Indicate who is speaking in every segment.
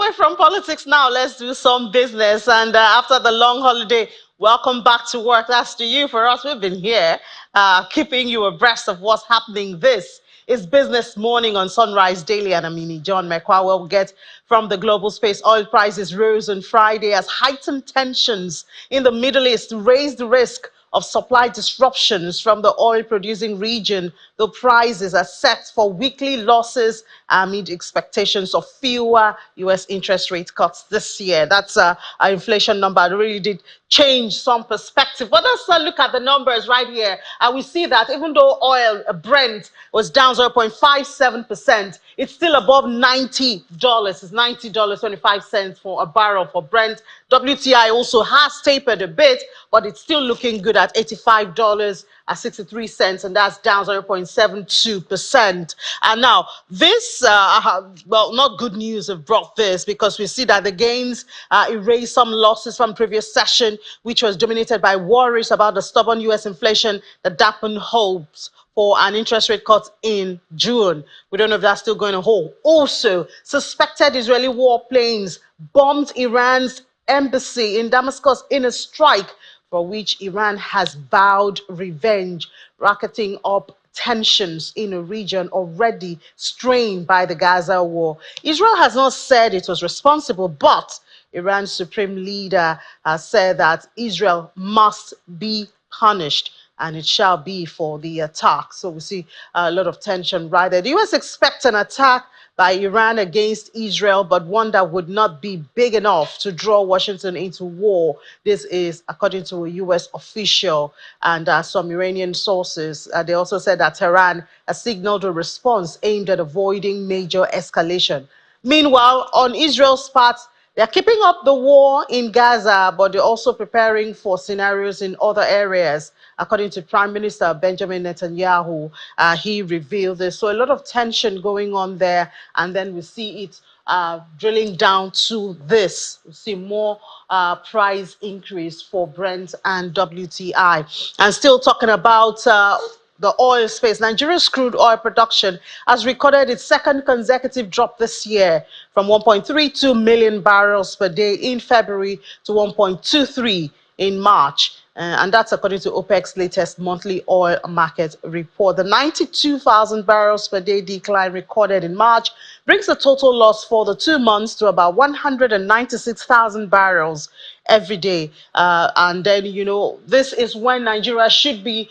Speaker 1: Away from politics now, let's do some business. And after the long holiday, welcome back to work. That's to you. For us, we've been here keeping you abreast of what's happening. This is Business Morning on Sunrise Daily, and I'm John McQuarrie. We'll get from the global space. Oil prices rose on Friday as heightened tensions in the Middle East raised the risk of supply disruptions from the oil-producing region. The prices are set for weekly losses amid expectations of fewer U.S. interest rate cuts this year. That's our inflation number. It really did change some perspective. But let's look at the numbers right here. And we see that even though oil, Brent, was down 0.57%, it's still above $90. It's $90.25 for a barrel for Brent. WTI also has tapered a bit, but it's still looking good at $85.63, and that's down 0.72%. And now, this, well, not good news have brought this, because we see that the gains erased some losses from previous session, which was dominated by worries about the stubborn U.S. inflation that dampened hopes for an interest rate cut in June. We don't know if that's still going to hold. Also, suspected Israeli warplanes bombed Iran's embassy in Damascus in a strike for which Iran has vowed revenge, racketing up tensions in a region already strained by the Gaza war. Israel has not said it was responsible, but Iran's supreme leader has said that Israel must be punished, and it shall be for the attack. So we see a lot of tension right there. The U.S. expects an attack by Iran against Israel, but one that would not be big enough to draw Washington into war. This is according to a U.S. official and some Iranian sources. They also said that Tehran has signaled a response aimed at avoiding major escalation. Meanwhile, on Israel's part, they're keeping up the war in Gaza, but they're also preparing for scenarios in other areas. According to Prime Minister Benjamin Netanyahu, he revealed this. So a lot of tension going on there. And then we see it drilling down to this. We see more price increase for Brent and WTI. And still talking about the oil space, Nigeria's crude oil production has recorded its second consecutive drop this year from 1.32 million barrels per day in February to 1.23 in March. And that's according to OPEC's latest monthly oil market report. The 92,000 barrels per day decline recorded in March brings the total loss for the 2 months to about 196,000 barrels every day. And then, you know, this is when Nigeria should be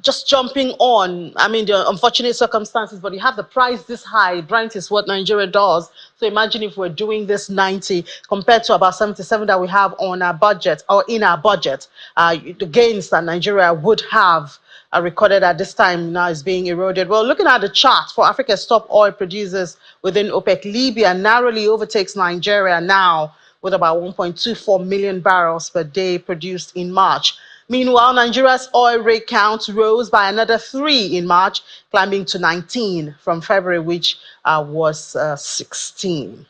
Speaker 1: just jumping on. I mean, the unfortunate circumstances, but you have the price this high. Brent is what Nigeria does. So imagine if we're doing this 90 compared to about 77 that we have on our budget or in our budget. The gains that Nigeria would have recorded at this time now is being eroded. Well, looking at the chart for Africa's top oil producers within OPEC, Libya narrowly overtakes Nigeria now with about 1.24 million barrels per day produced in March. Meanwhile, Nigeria's oil rig count rose by another 3 in March, climbing to 19 from February, which was 16.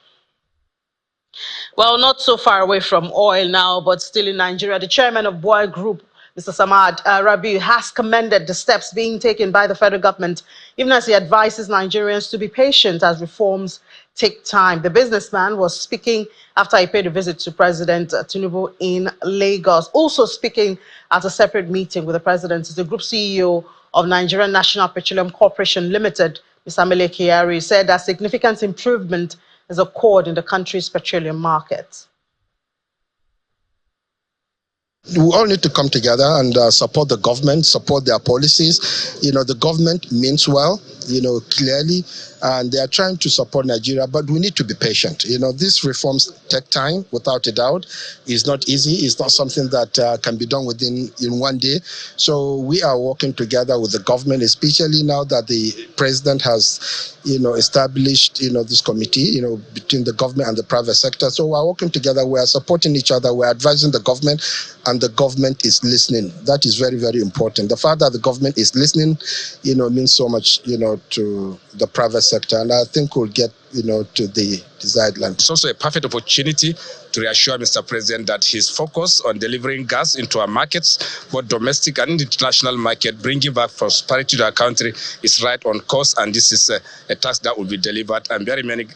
Speaker 1: Well, not so far away from oil now, but still in Nigeria, the chairman of Boy Group, Mr. Samad Rabiu, has commended the steps being taken by the federal government, even as he advises Nigerians to be patient as reforms take time. The businessman was speaking after he paid a visit to President Tinubu in Lagos. Also speaking at a separate meeting with the president is the group CEO of Nigerian National Petroleum Corporation Limited, Mr. Mele Kyari, said that significant improvement has occurred in the country's petroleum market.
Speaker 2: We all need to come together and support the government, support their policies. You know, the government means well, you know, clearly, and they are trying to support Nigeria, but we need to be patient. You know, these reforms take time, without a doubt. It's not easy. It's not something that can be done in one day. So we are working together with the government, especially now that the president has, you know, established, you know, this committee, you know, between the government and the private sector. So we're working together. We are supporting each other. We're advising the government, and the government is listening. That is very, very important. The fact that the government is listening, you know, means so much, you know, to the private sector. And I think we'll get, to the desired land.
Speaker 3: It's also a perfect opportunity to reassure Mr. President that his focus on delivering gas into our markets, both domestic and international market, bringing back prosperity to our country, is right on course, and this is a task that will be delivered, and very many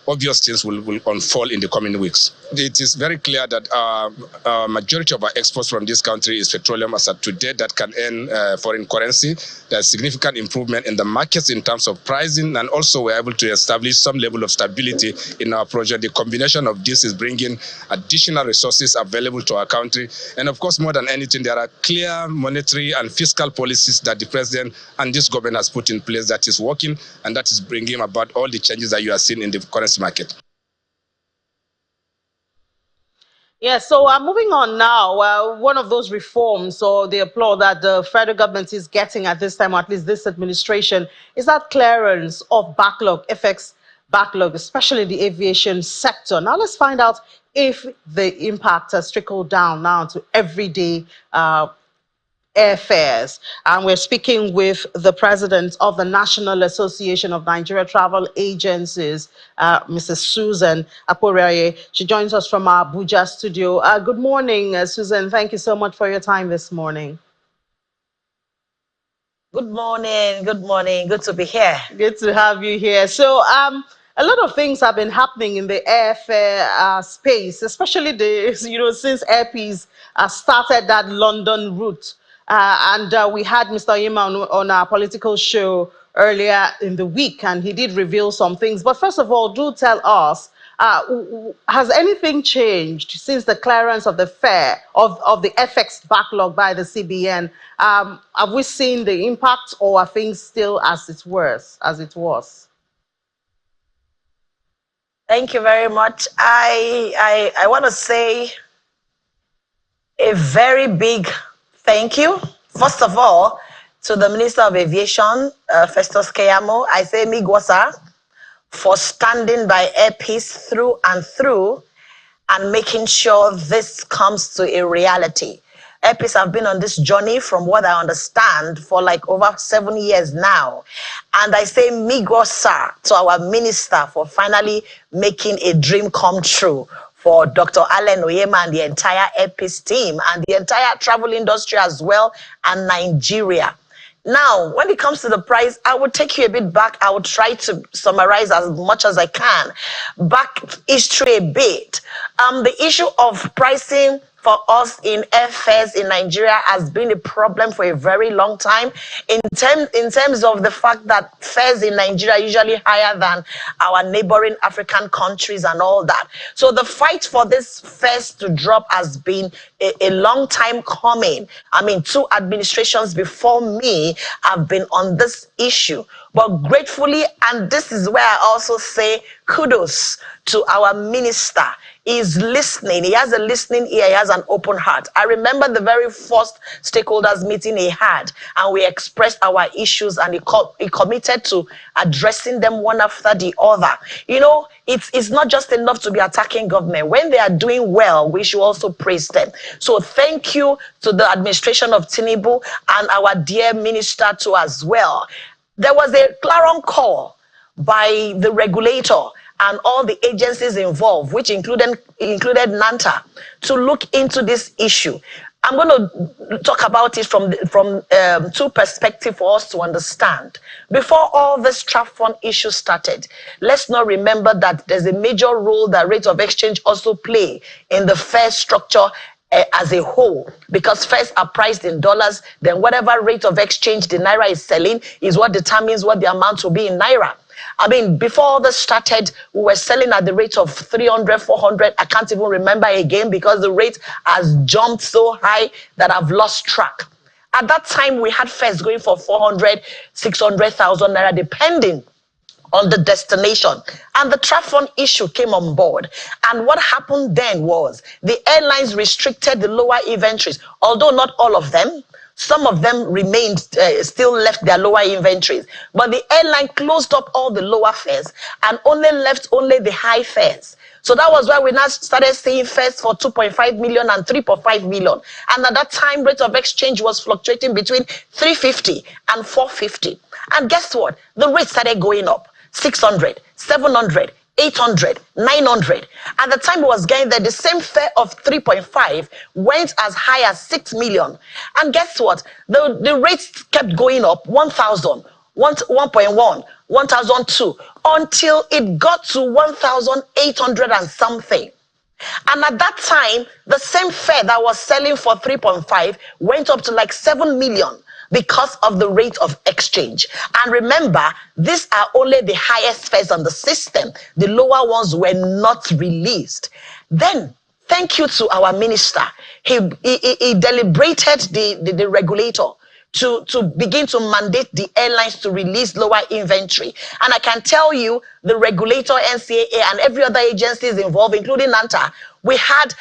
Speaker 3: obvious things will unfold in the coming weeks. It is very clear that majority of our exports from this country is petroleum as of today that can earn foreign currency. There's significant improvement in the markets in terms of pricing, and also we're able to establish some level of stability in our project. The combination of this is bringing additional resources available to our country. And of course, more than anything, there are clear monetary and fiscal policies that the president and this government has put in place that is working, and that is bringing about all the changes that you are seeing in the currency market.
Speaker 1: Yeah, so moving on now, one of those reforms or the applaud that the federal government is getting at this time, or at least this administration, is that clearance of backlog, FX backlog, especially the aviation sector. Now let's find out if the impact has trickled down now to everyday airfares. And we're speaking with the president of the National Association of Nigeria Travel Agencies, Mrs. Susan Aporeye. She joins us from our Abuja studio. Good morning, Susan. Thank you so much for your time this morning.
Speaker 4: Good morning. Good morning. Good to be here.
Speaker 1: Good to have you here. So, a lot of things have been happening in the airfare space, especially since Airpeace started that London route. And we had Mr. Oyema on our political show earlier in the week, and he did reveal some things. But first of all, do tell us, has anything changed since the clearance of the fare of the FX backlog by the CBN? Have we seen the impact, or are things still as it was?
Speaker 4: Thank you very much. I want to say a very big thank you, first of all, to the Minister of Aviation, Festus Keyamo. I say Migwasa for standing by Airpeace through and through and making sure this comes to a reality. Airpeace have been on this journey, from what I understand, for like over 7 years now. And I say Migwasa to our minister for finally making a dream come true for Dr. Allen Oyema and the entire Airpeace team and the entire travel industry as well, and Nigeria. Now, when it comes to the price, I will take you a bit back. I will try to summarize as much as I can. Back history a bit. The issue of pricing for us in airfares in Nigeria has been a problem for a very long time in terms of the fact that fares in Nigeria are usually higher than our neighboring African countries and all that. So the fight for this fares to drop has been a long time coming. I mean, 2 administrations before me have been on this issue. But gratefully, and this is where I also say kudos to our minister, is listening. He has a listening ear. He has an open heart. I remember the very first stakeholders meeting he had, and we expressed our issues, and he committed to addressing them one after the other. You know, it's not just enough to be attacking government. When they are doing well, we should also praise them. So thank you to the administration of Tinubu and our dear minister too as well. There was a clarion call by the regulator and all the agencies involved, which included NANTA, to look into this issue. I'm going to talk about it from 2 perspectives for us to understand. Before all this trap fund issue started, let's not remember that there's a major role that rate of exchange also play in the fare structure as a whole, because fares are priced in dollars, then whatever rate of exchange the naira is selling is what determines what the amount will be in naira. I mean, before all this started, we were selling at the rate of 300, 400. I can't even remember again, because the rate has jumped so high that I've lost track. At that time, we had fares going for 400, 600,000 naira, depending on the destination. And the trap fund issue came on board. And what happened then was the airlines restricted the lower inventories, although not all of them. Some of them remained, still left their lower inventories. But the airline closed up all the lower fares and only left the high fares. So that was why we now started seeing fares for 2.5 million and 3.5 million. And at that time, rate of exchange was fluctuating between 350 and 450. And guess what? The rate started going up. 600, 700, 800, 900. At the time it was getting there, the same fare of 3.5 went as high as 6 million. And guess what? The rates kept going up, 1,000, 1.1, 1,002, until it got to 1,800 and something. And at that time, the same fare that was selling for 3.5 went up to like 7 million because of the rate of exchange. And remember, these are only the highest fares on the system. The lower ones were not released. Then, thank you to our minister. He deliberated the regulator to begin to mandate the airlines to release lower inventory. And I can tell you, the regulator, NCAA, and every other agencies involved, including NANTA, we had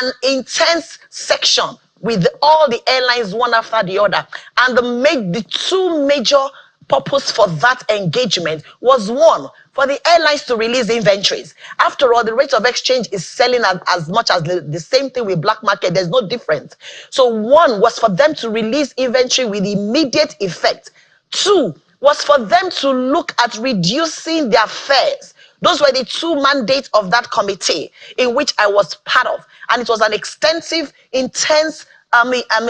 Speaker 4: an intense section with all the airlines one after the other. And the two major purpose for that engagement was, one, for the airlines to release inventories. After all, the rate of exchange is selling as much as the same thing with black market. There's no difference. So one was for them to release inventory with immediate effect. Two was for them to look at reducing their fares. Those were the two mandates of that committee in which I was part of. And it was an extensive, intense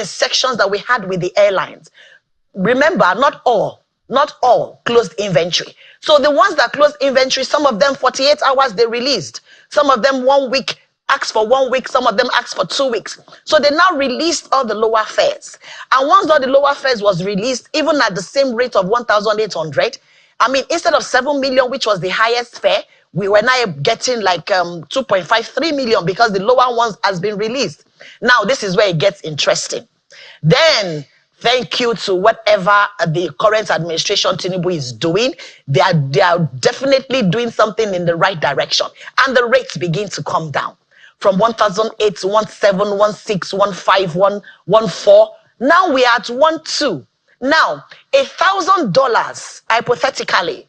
Speaker 4: sections that we had with the airlines. Remember, not all closed inventory. So the ones that closed inventory, some of them 48 hours they released. Some of them 1 week, asked for 1 week. Some of them asked for 2 weeks. So they now released all the lower fares. And once all the lower fares was released, even at the same rate of 1,800, instead of 7 million, which was the highest fare, we were now getting like 2.53 million because the lower ones has been released. Now, this is where it gets interesting. Then, thank you to whatever the current administration, Tinubu, is doing. They are definitely doing something in the right direction. And the rates begin to come down from 1,008 to 17, 16, 15, 14. Now we are at 12. Now, $1,000, hypothetically,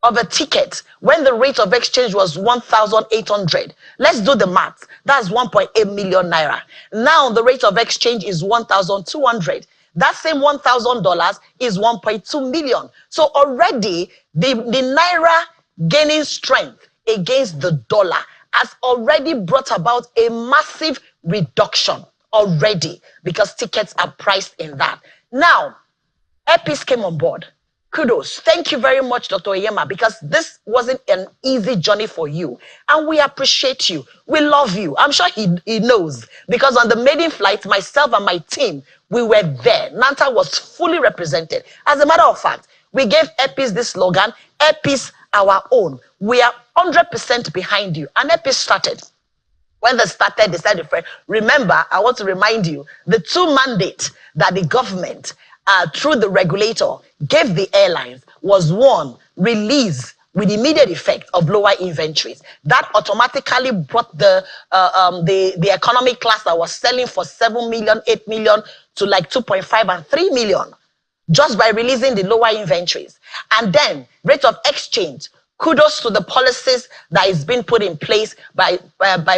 Speaker 4: of a ticket when the rate of exchange was 1,800. Let's do the math. That's 1.8 million naira. Now the rate of exchange is 1,200. That same $1,000 is 1.2 million. So already the naira gaining strength against the dollar has already brought about a massive reduction already because tickets are priced in that. Now, Airfares came on board. Kudos. Thank you very much, Dr. Oyema, because this wasn't an easy journey for you. And we appreciate you. We love you. I'm sure he knows. Because on the maiden flight, myself and my team, we were there. NANTA was fully represented. As a matter of fact, we gave Airfares this slogan, Airfares our own. We are 100% behind you. And Airfares started. When they started, they said, remember, I want to remind you, the two mandates that the government through the regulator gave the airlines was, one, release with immediate effect of lower inventories. That automatically brought the economy class that was selling for 7 million, 8 million to like 2.5 and 3 million just by releasing the lower inventories. And then rate of exchange. Kudos to the policies that is being put in place by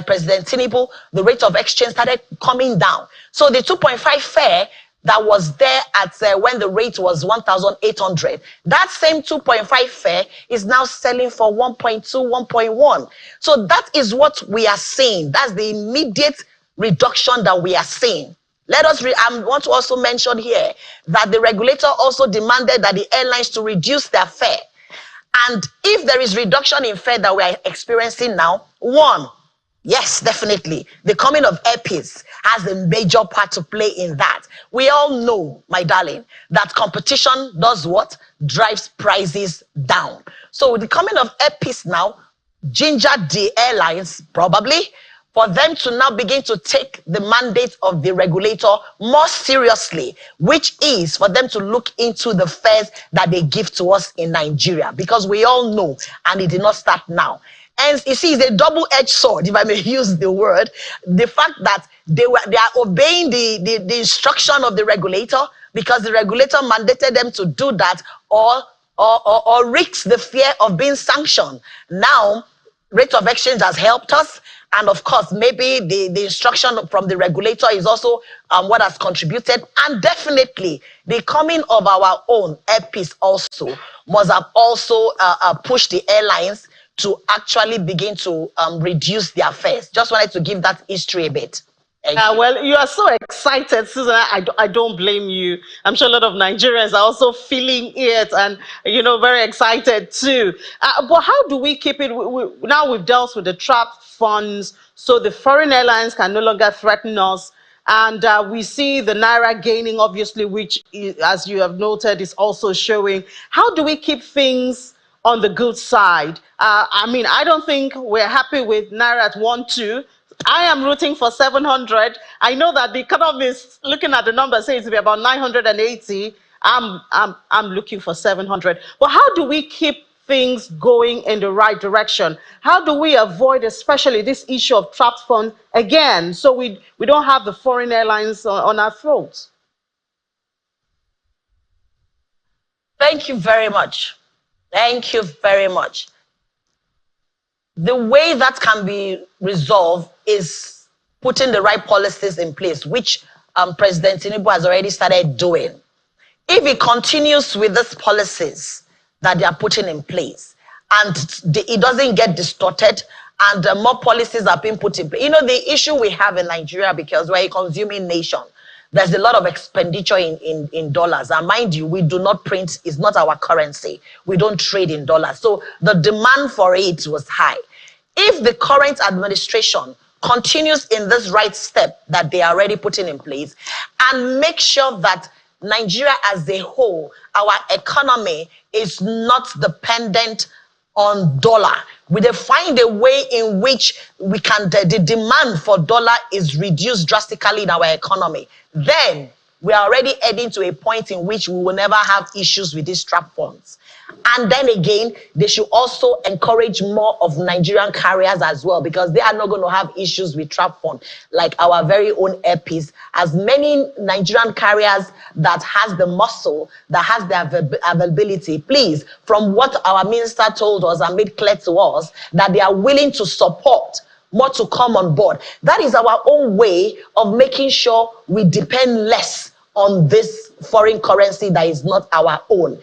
Speaker 4: President Tinubu. The rate of exchange started coming down. So the 2.5 fare that was there at when the rate was 1,800. That same 2.5 fare is now selling for 1.2, 1.1. So that is what we are seeing. That's the immediate reduction that we are seeing. I want to also mention here that the regulator also demanded that the airlines to reduce their fare. And if there is reduction in fare that we are experiencing now, one, yes, definitely. The coming of Airfares has a major part to play in that. We all know, my darling, that competition does what? Drives prices down. So with the coming of Airfares now, gingered the airlines, probably, for them to now begin to take the mandate of the regulator more seriously, which is for them to look into the fares that they give to us in Nigeria. Because we all know, and it did not start now. And you see, it's a double-edged sword, if I may use the word. The fact that they are obeying the instruction of the regulator because the regulator mandated them to do that or risk the fear of being sanctioned. Now, rate of exchange has helped us, And of course, maybe the instruction from the regulator is also what has contributed. And definitely the coming of our own airpiece also must have also pushed the airlines to actually begin to reduce their fares. Just wanted to give that history a bit.
Speaker 1: Well, you are so excited, Susan. I don't blame you. I'm sure a lot of Nigerians are also feeling it and, very excited too. But how do we keep it? Now we've dealt with the trapped funds, so the foreign airlines can no longer threaten us. And we see the Naira gaining, obviously, which, as you have noted, is also showing. How do we keep things on the good side? I don't think we're happy with Naira at 1-2. I am rooting for 700. I know that the economists, looking at the numbers, say it's be about 980. I'm looking for 700. But how do we keep things going in the right direction? How do we avoid, especially this issue of trapped funds again, so we don't have the foreign airlines on our throats?
Speaker 4: Thank you very much. Thank you very much. The way that can be resolved is putting the right policies in place, which President Tinubu has already started doing. If he continues with these policies that they are putting in place and it doesn't get distorted and more policies are being put in place. The issue we have in Nigeria, because we're a consuming nation, there's a lot of expenditure in dollars. And mind you, we do not print, it's not our currency. We don't trade in dollars. So the demand for it was high. If the current administration continues in this right step that they are already putting in place and make sure that Nigeria as a whole, our economy is not dependent on dollar. We find a way in which we can, the demand for dollar is reduced drastically in our economy. Then we are already heading to a point in which we will never have issues with these trap funds. And then again, they should also encourage more of Nigerian carriers as well, because they are not going to have issues with trap fund like our very own Airpeace. As many Nigerian carriers that has the muscle, that has the availability, please, from what our minister told us and made clear to us, that they are willing to support more to come on board. That is our own way of making sure we depend less on this foreign currency that is not our own.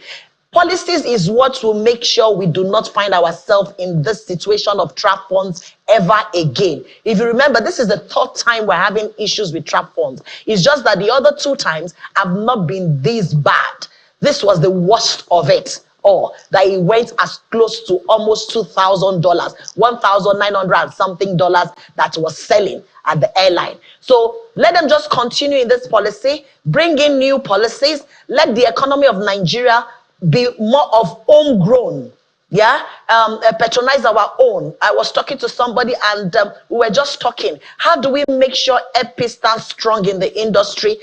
Speaker 4: Policies is what will make sure we do not find ourselves in this situation of trap funds ever again. If you remember, this is the third time we're having issues with trap funds. It's just that the other two times have not been this bad. This was the worst of it. Or that it went as close to almost $2,000, $1,900 and something dollars that was selling at the airline. So let them just continue in this policy, bring in new policies, let the economy of Nigeria be more of homegrown. Patronize our own. I was talking to somebody and we were just talking. How do we make sure Airpeace stands strong in the industry?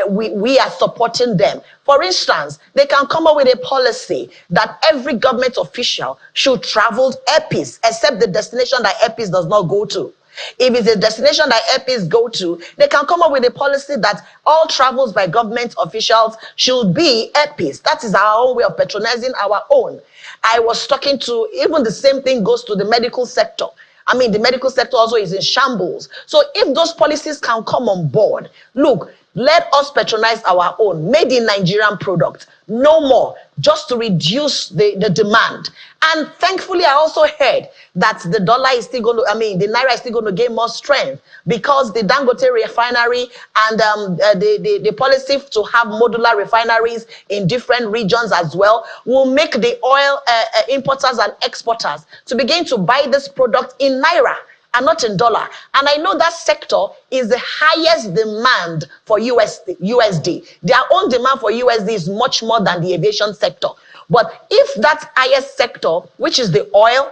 Speaker 4: We are supporting them. For instance, they can come up with a policy that every government official should travel Airpeace, except the destination that Airpeace does not go to. If it's a destination that Airpeace go to, they can come up with a policy that all travels by government officials should be Airpeace. That is our own way of patronizing our own. I was talking to, even the same thing goes to the medical sector. The medical sector also is in shambles. So if those policies can come on board, look, let us patronize our own made in Nigerian product. No more, just to reduce the demand. And thankfully, I also heard that the dollar is still going to, the Naira is still going to gain more strength because the Dangote refinery and the policy to have modular refineries in different regions as well will make the oil importers and exporters to begin to buy this product in Naira and not in dollar. And I know that sector is the highest demand for USD. Their own demand for USD is much more than the aviation sector. But if that highest sector, which is the oil,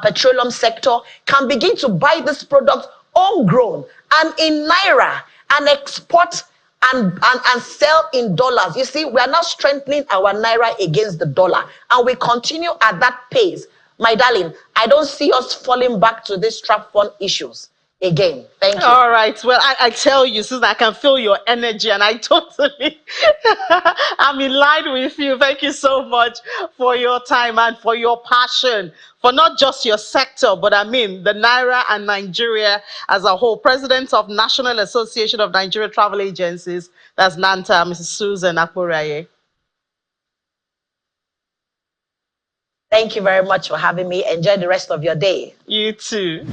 Speaker 4: petroleum sector, can begin to buy this product homegrown and in Naira and export and sell in dollars, you see, we are now strengthening our Naira against the dollar. And we continue at that pace. My darling, I don't see us falling back to these trap fund issues again. Thank you.
Speaker 1: All right. Well, I tell you, Susan, I can feel your energy, and I totally, I'm in line with you. Thank you so much for your time and for your passion for not just your sector, but I mean the Naira and Nigeria as a whole. President of National Association of Nigeria Travel Agencies, that's NANTA, Mrs. Susan Akporaye.
Speaker 4: Thank you very much for having me. Enjoy the rest of your day.
Speaker 1: You too.